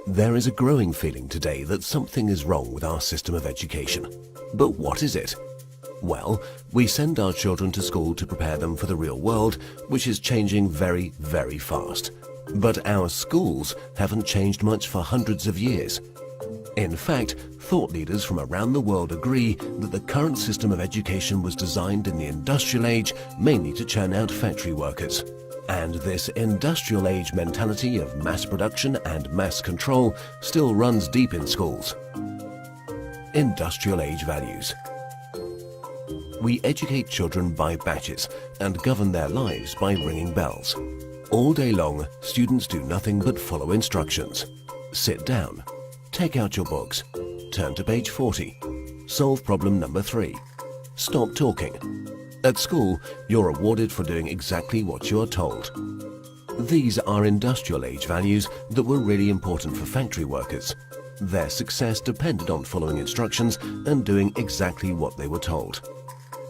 There is a growing feeling today that something is wrong with our system of education. But what is it? Well, we send our children to school to prepare them for the real world, which is changing very, very fast. But our schools haven't changed much for hundreds of years. In fact, thought leaders from around the world agree that the current system of education was designed in the industrial age mainly to churn out factory workers. And this industrial age mentality of mass production and mass control still runs deep in schools. Industrial age values. We educate children by batches and govern their lives by ringing bells. All day long, students do nothing but follow instructions. Sit down. Take out your books. Turn to page 40. Solve problem number 3. Stop talking. At school, you're rewarded for doing exactly what you are told. These are industrial age values that were really important for factory workers. Their success depended on following instructions and doing exactly what they were told.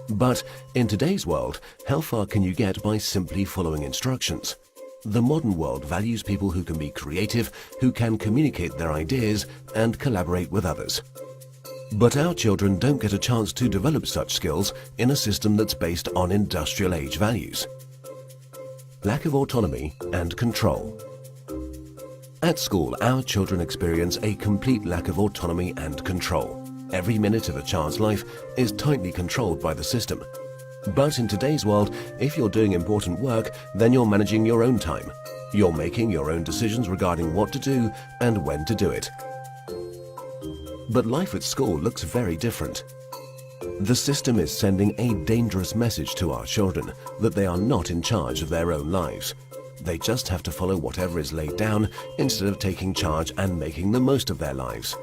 But in today's world, how far can you get by simply following instructions? The modern world values people who can be creative, who can communicate their ideas and collaborate with others. But our children don't get a chance to develop such skills in a system that's based on industrial age values. Lack of autonomy and control. At school, our children experience a complete lack of autonomy and control. Every minute of a child's life is tightly controlled by the system. But in today's world, if you're doing important work, then you're managing your own time. You're making your own decisions regarding what to do and when to do it. But life at school looks very different. The system is sending a dangerous message to our children that they are not in charge of their own lives. They just have to follow whatever is laid down instead of taking charge and making the most of their lives.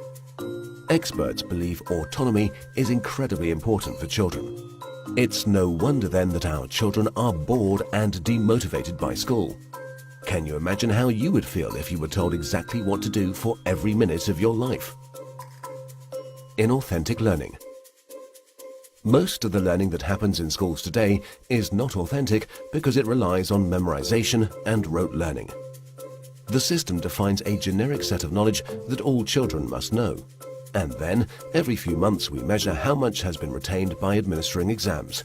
Experts believe autonomy is incredibly important for children. It's no wonder then that our children are bored and demotivated by school. Can you imagine how you would feel if you were told exactly what to do for every minute of your life? Inauthentic learning. Most of the learning that happens in schools today is not authentic because it relies on memorization and rote learning. The system defines a generic set of knowledge that all children must know. And then, every few months we measure how much has been retained by administering exams.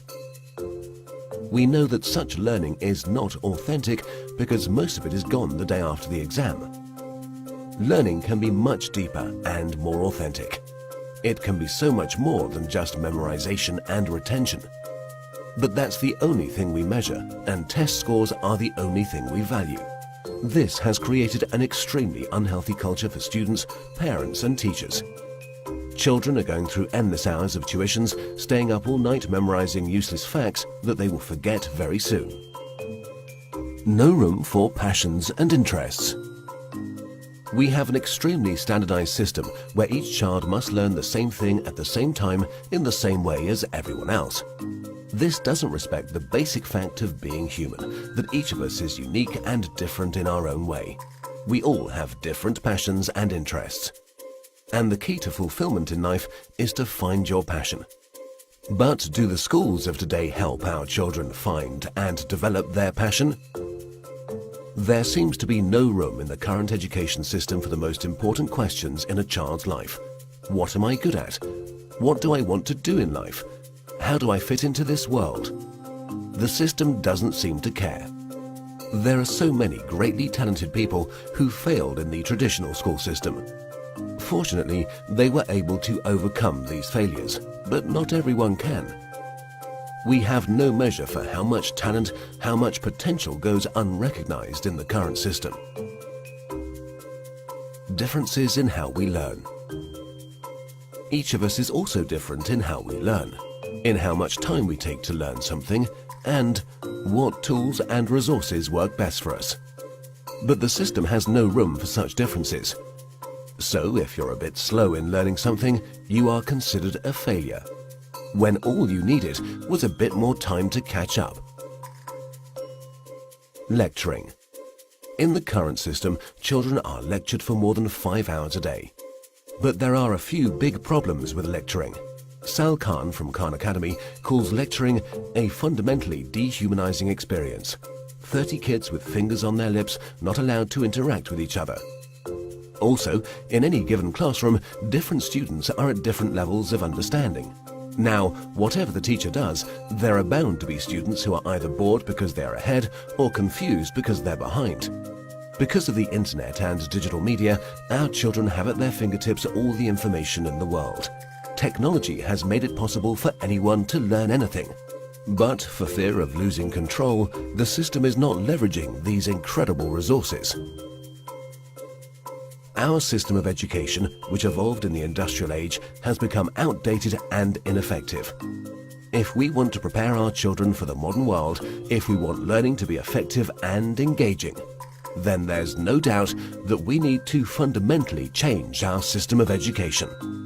We know that such learning is not authentic because most of it is gone the day after the exam. Learning can be much deeper and more authentic. It can be so much more than just memorization and retention. But that's the only thing we measure, and test scores are the only thing we value. This has created an extremely unhealthy culture for students, parents and teachers. Children are going through endless hours of tuitions, staying up all night memorizing useless facts that they will forget very soon. No room for passions and interests. We have an extremely standardized system where each child must learn the same thing at the same time in the same way as everyone else. This doesn't respect the basic fact of being human, that each of us is unique and different in our own way. We all have different passions and interests. And the key to fulfillment in life is to find your passion. But do the schools of today help our children find and develop their passion? There seems to be no room in the current education system for the most important questions in a child's life. What am I good at? What do I want to do in life? How do I fit into this world? The system doesn't seem to care. There are so many greatly talented people who failed in the traditional school system. Fortunately, they were able to overcome these failures, but not everyone can. We have no measure for how much talent, how much potential goes unrecognized in the current system. Differences in how we learn. Each of us is also different in how we learn, in how much time we take to learn something, and what tools and resources work best for us. But the system has no room for such differences. So if you're a bit slow in learning something, you are considered a failure, when all you needed was a bit more time to catch up. Lecturing. In the current system, children are lectured for more than 5 hours a day. But there are a few big problems with lecturing. Sal Khan from Khan Academy calls lecturing a fundamentally dehumanizing experience. 30 kids with fingers on their lips, not allowed to interact with each other. Also, in any given classroom, different students are at different levels of understanding. Now, whatever the teacher does, there are bound to be students who are either bored because they're ahead or confused because they're behind. Because of the internet and digital media, our children have at their fingertips all the information in the world. Technology has made it possible for anyone to learn anything. But for fear of losing control, the system is not leveraging these incredible resources. Our system of education, which evolved in the industrial age, has become outdated and ineffective. If we want to prepare our children for the modern world, if we want learning to be effective and engaging, then there's no doubt that we need to fundamentally change our system of education.